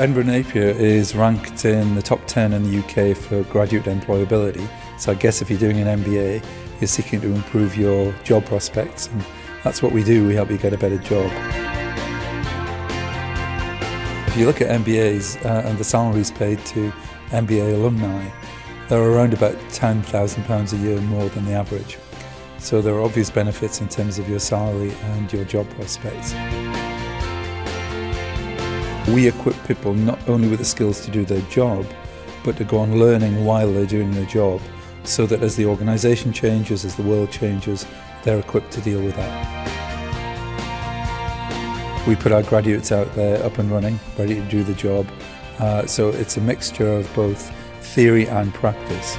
Edinburgh Napier is ranked in the top 10 in the UK for graduate employability. So I guess if you're doing an MBA, you're seeking to improve your job prospects, and that's what we do. We help you get a better job. If you look at MBAs and the salaries paid to MBA alumni, they're around about £10,000 a year more than the average. So there are obvious benefits in terms of your salary and your job prospects. We equip people not only with the skills to do their job, but to go on learning while they're doing their job, so that as the organisation changes, as the world changes, they're equipped to deal with that. We put our graduates out there up and running, ready to do the job. So it's a mixture of both theory and practice.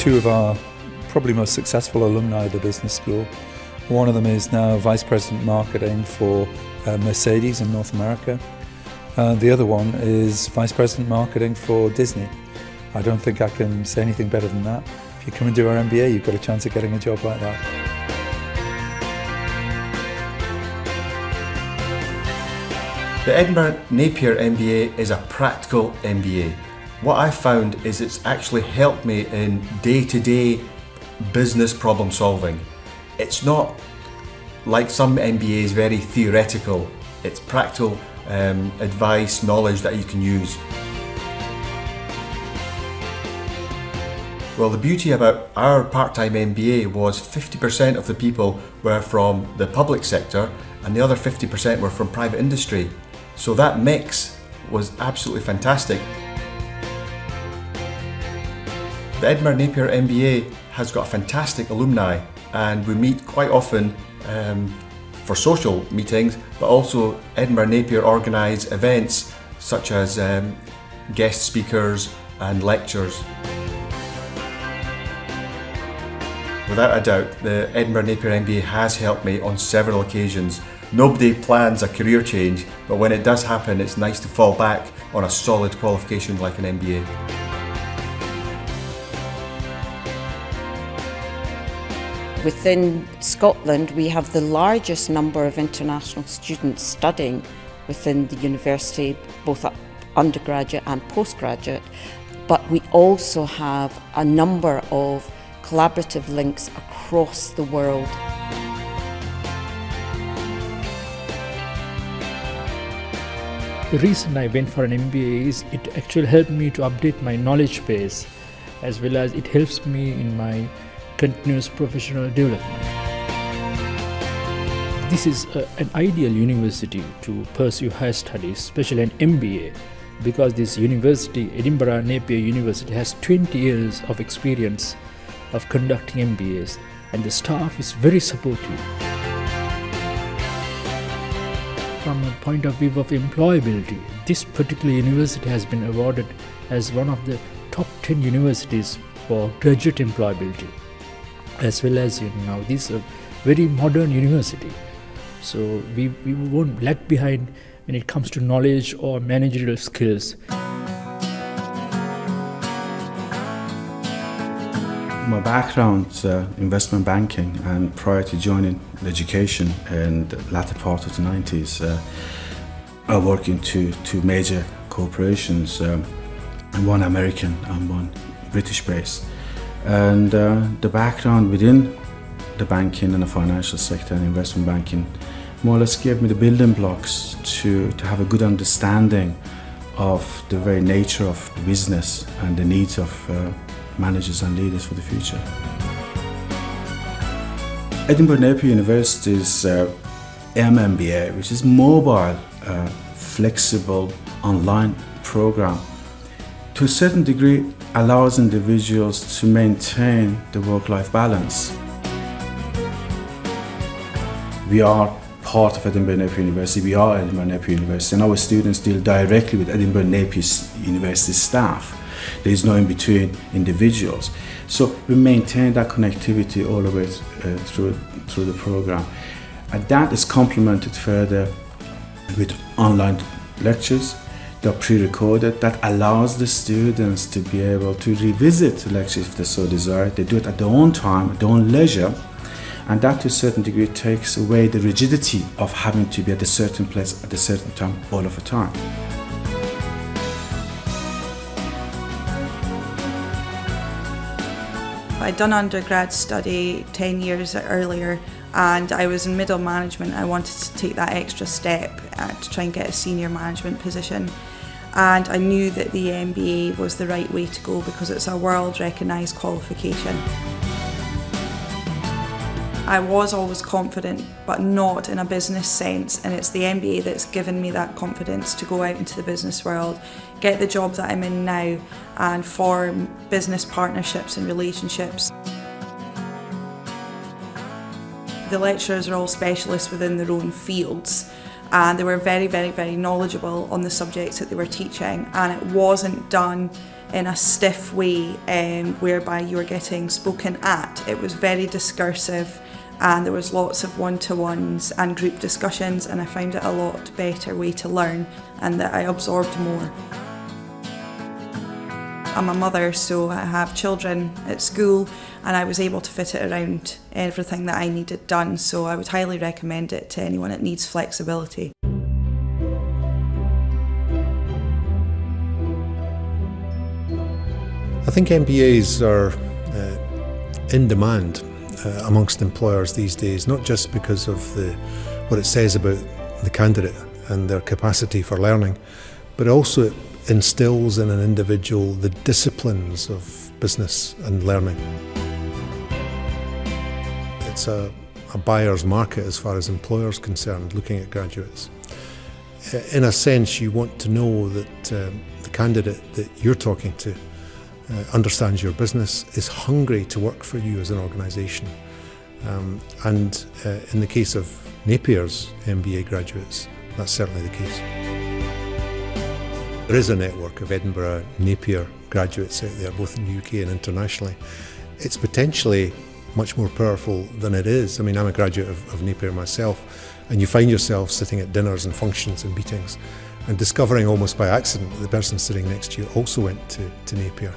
Two of our probably most successful alumni of the business school. One of them is now Vice President Marketing for Mercedes in North America. The other one is Vice President Marketing for Disney. I don't think I can say anything better than that. If you come and do our MBA, you've got a chance of getting a job like that. The Edinburgh Napier MBA is a practical MBA. What I've found is it's actually helped me in day-to-day business problem solving. It's not like some MBAs, very theoretical. It's practical advice, knowledge that you can use. Well, the beauty about our part-time MBA was 50% of the people were from the public sector and the other 50% were from private industry. So that mix was absolutely fantastic. The Edinburgh Napier MBA has got fantastic alumni, and we meet quite often for social meetings, but also Edinburgh Napier organise events such as guest speakers and lectures. Without a doubt, the Edinburgh Napier MBA has helped me on several occasions. Nobody plans a career change, but when it does happen, it's nice to fall back on a solid qualification like an MBA. Within Scotland, we have the largest number of international students studying within the university, both undergraduate and postgraduate, but we also have a number of collaborative links across the world. The reason I went for an MBA is it actually helped me to update my knowledge base, as well as it helps me in my continuous professional development. This is an ideal university to pursue higher studies, especially an MBA, because this university, Edinburgh Napier University, has 20 years of experience of conducting MBAs, and the staff is very supportive. From a point of view of employability, this particular university has been awarded as one of the top 10 universities for graduate employability, as well as this is a very modern university. So we won't lag behind when it comes to knowledge or managerial skills. My background is investment banking, and prior to joining education in the latter part of the 90s, I worked in two major corporations, one American and one British based. And the background within the banking and the financial sector and investment banking more or less gave me the building blocks to have a good understanding of the very nature of the business and the needs of managers and leaders for the future. Edinburgh Napier University's MBA, which is mobile, flexible, online program, to a certain degree allows individuals to maintain the work-life balance. We are part of Edinburgh Napier University, we are Edinburgh Napier University, and our students deal directly with Edinburgh Napier University staff. There is no in-between individuals. So we maintain that connectivity all the way through the program. And that is complemented further with online lectures. They're pre-recorded. That allows the students to be able to revisit the lectures if they so desire. They do it at their own time, at their own leisure. And that to a certain degree takes away the rigidity of having to be at a certain place at a certain time all of the time. I'd done undergrad study 10 years earlier and I was in middle management. I wanted to take that extra step to try and get a senior management position. And I knew that the MBA was the right way to go because it's a world recognised qualification. I was always confident, but not in a business sense, and it's the MBA that's given me that confidence to go out into the business world, get the job that I'm in now, and form business partnerships and relationships. The lecturers are all specialists within their own fields, and they were very, very, very knowledgeable on the subjects that they were teaching, and it wasn't done in a stiff way whereby you were getting spoken at. It was very discursive, and there was lots of one-to-ones and group discussions, and I found it a lot better way to learn and that I absorbed more. I'm a mother, so I have children at school, and I was able to fit it around everything that I needed done, so I would highly recommend it to anyone that needs flexibility. I think MBAs are in demand amongst employers these days, not just because of what it says about the candidate and their capacity for learning, but also it instills in an individual the disciplines of business and learning. It's a buyer's market as far as employers are concerned, looking at graduates. In a sense, you want to know that the candidate that you're talking to understands your business, is hungry to work for you as an organisation. And in the case of Napier's MBA graduates, that's certainly the case. There is a network of Edinburgh Napier graduates out there, both in the UK and internationally. It's potentially much more powerful than it is. I mean, I'm a graduate of Napier myself, and you find yourself sitting at dinners and functions and meetings and discovering almost by accident that the person sitting next to you also went to Napier.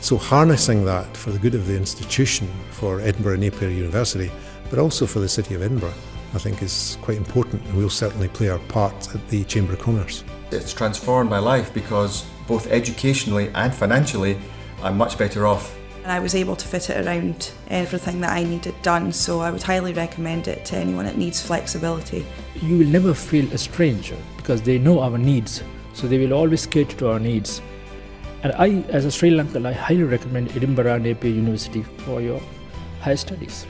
So harnessing that for the good of the institution, for Edinburgh Napier University, but also for the City of Edinburgh, I think is quite important, and we'll certainly play our part at the Chamber of Commerce. It's transformed my life because both educationally and financially I'm much better off. And I was able to fit it around everything that I needed done, so I would highly recommend it to anyone that needs flexibility. You will never feel a stranger because they know our needs, so they will always cater to our needs. And I, as a Sri Lankan, I highly recommend Edinburgh Napier University for your higher studies.